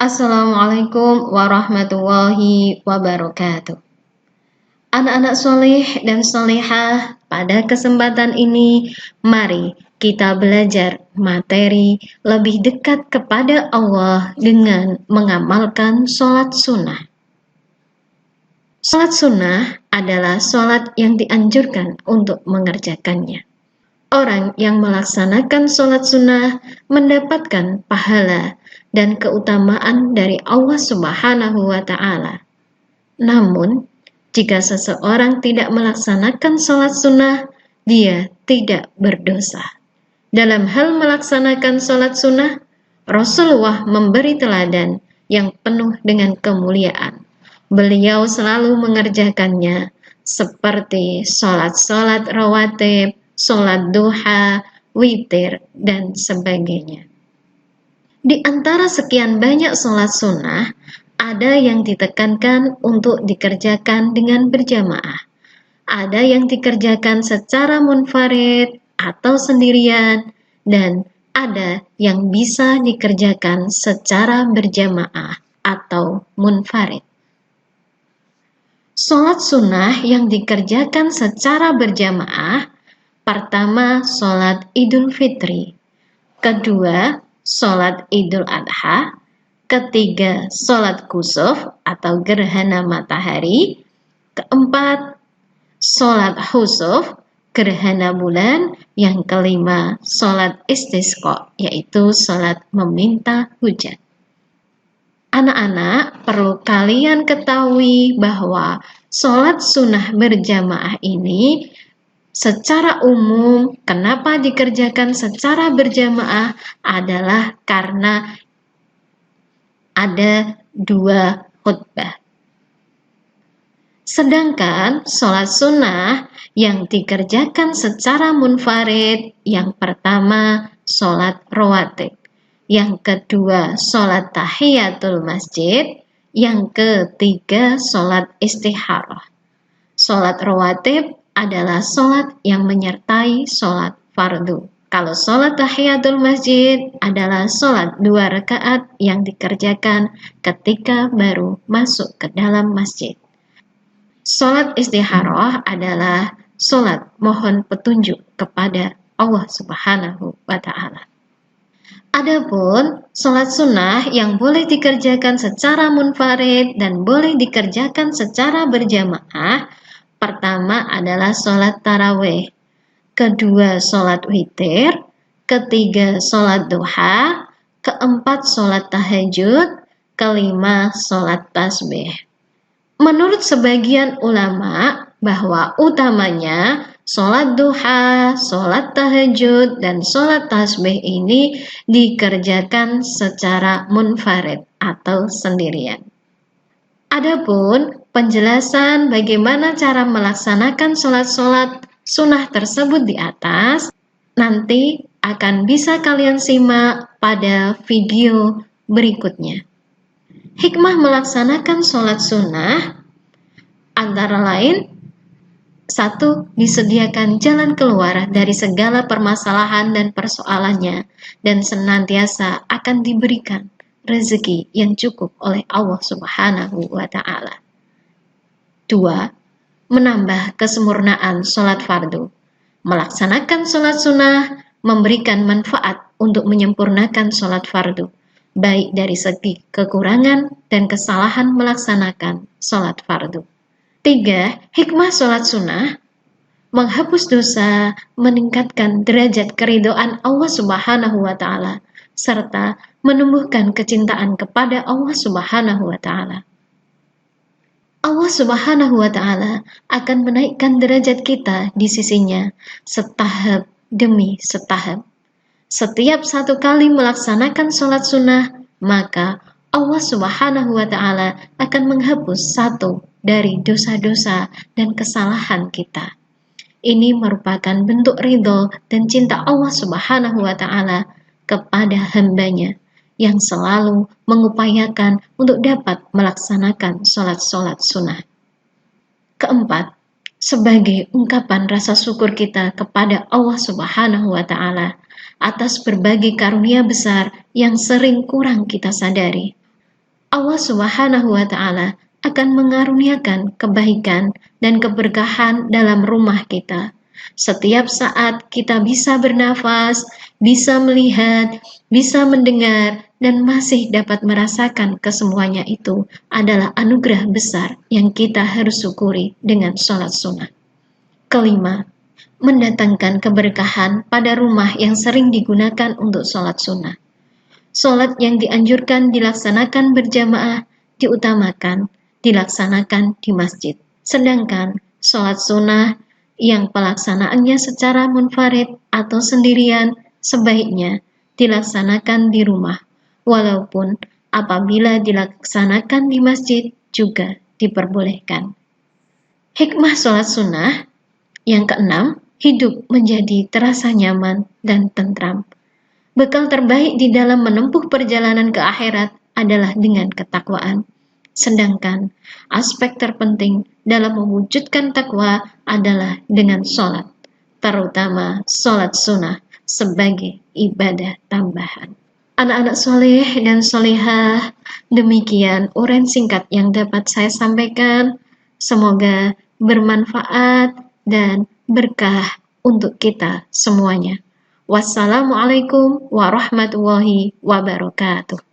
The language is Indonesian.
Assalamualaikum warahmatullahi wabarakatuh. Anak-anak soleh dan solehah, pada kesempatan ini mari kita belajar materi lebih dekat kepada Allah dengan mengamalkan sholat sunnah. Sholat sunnah adalah sholat yang dianjurkan untuk mengerjakannya. Orang yang melaksanakan sholat sunnah mendapatkan pahala dan keutamaan dari Allah Subhanahu wa Ta'ala. Namun, jika seseorang tidak melaksanakan sholat sunnah, dia tidak berdosa. Dalam hal melaksanakan sholat sunnah, Rasulullah memberi teladan yang penuh dengan kemuliaan. Beliau selalu mengerjakannya seperti sholat-sholat rawatib, sholat duha, witir, dan sebagainya. Di antara sekian banyak sholat sunnah, ada yang ditekankan untuk dikerjakan dengan berjamaah. Ada yang dikerjakan secara munfarid atau sendirian, dan ada yang bisa dikerjakan secara berjamaah atau munfarid. Sholat sunnah yang dikerjakan secara berjamaah, pertama, sholat Idul Fitri. Kedua, sholat Idul Adha. Ketiga, sholat kusuf atau gerhana matahari. Keempat, sholat khusuf, gerhana bulan. Yang kelima, sholat istisqa, yaitu sholat meminta hujan. Anak-anak, perlu kalian ketahui bahwa sholat sunnah berjamaah ini secara umum, kenapa dikerjakan secara berjamaah adalah karena ada 2 khutbah. Sedangkan sholat sunnah yang dikerjakan secara munfarid, yang pertama sholat rawatib, yang kedua sholat tahiyatul masjid, yang ketiga sholat istikharah. Sholat rawatib adalah sholat yang menyertai sholat fardu. Kalau sholat tahiyatul masjid adalah sholat 2 rakaat yang dikerjakan ketika baru masuk ke dalam masjid. Sholat istikharah adalah sholat mohon petunjuk kepada Allah Subhanahu wa Ta'ala. Adapun sholat sunnah yang boleh dikerjakan secara munfarid dan boleh dikerjakan secara berjamaah, pertama adalah sholat tarawih, kedua sholat witir, ketiga sholat duha, keempat sholat tahajud, kelima sholat tasbih. Menurut sebagian ulama bahwa utamanya sholat duha, sholat tahajud, dan sholat tasbih ini dikerjakan secara munfarid atau sendirian. Adapun penjelasan bagaimana cara melaksanakan sholat-sholat sunnah tersebut di atas, nanti akan bisa kalian simak pada video berikutnya. Hikmah melaksanakan sholat sunnah antara lain, 1. Disediakan jalan keluar dari segala permasalahan dan persoalannya, dan senantiasa akan diberikan rezeki yang cukup oleh Allah Subhanahu wa Ta'ala. 2. Menambah kesempurnaan sholat fardu. Melaksanakan sholat sunnah memberikan manfaat untuk menyempurnakan sholat fardu, baik dari segi kekurangan dan kesalahan melaksanakan sholat fardu. 3. Hikmah sholat sunnah menghapus dosa, meningkatkan derajat keridhaan Allah Subhanahu wa Ta'ala, serta menumbuhkan kecintaan kepada Allah Subhanahu wa Ta'ala. Allah Subhanahu wa Ta'ala akan menaikkan derajat kita di sisinya setahap demi setahap. Setiap 1 kali melaksanakan sholat sunnah, maka Allah Subhanahu wa Ta'ala akan menghapus 1 dari dosa-dosa dan kesalahan kita. Ini merupakan bentuk ridho dan cinta Allah Subhanahu wa Ta'ala kepada hambanya yang selalu mengupayakan untuk dapat melaksanakan sholat-sholat sunnah. Keempat, sebagai ungkapan rasa syukur kita kepada Allah Subhanahu wa Ta'ala atas berbagai karunia besar yang sering kurang kita sadari. Allah Subhanahu wa Ta'ala akan mengaruniakan kebaikan dan keberkahan dalam rumah kita. Setiap saat kita bisa bernafas, bisa melihat, bisa mendengar, dan masih dapat merasakan kesemuanya itu adalah anugerah besar yang kita harus syukuri dengan sholat sunnah. Kelima, mendatangkan keberkahan pada rumah yang sering digunakan untuk sholat sunnah. Sholat yang dianjurkan dilaksanakan berjamaah diutamakan dilaksanakan di masjid. Sedangkan sholat sunnah yang pelaksanaannya secara munfarid atau sendirian sebaiknya dilaksanakan di rumah. Walaupun apabila dilaksanakan di masjid juga diperbolehkan. Hikmah sholat sunnah yang keenam, hidup menjadi terasa nyaman dan tentram. Bekal terbaik di dalam menempuh perjalanan ke akhirat adalah dengan ketakwaan. Sedangkan aspek terpenting dalam mewujudkan takwa adalah dengan sholat, terutama sholat sunnah sebagai ibadah tambahan. Anak-anak soleh dan solehah, demikian uraian singkat yang dapat saya sampaikan. Semoga bermanfaat dan berkah untuk kita semuanya. Wassalamualaikum warahmatullahi wabarakatuh.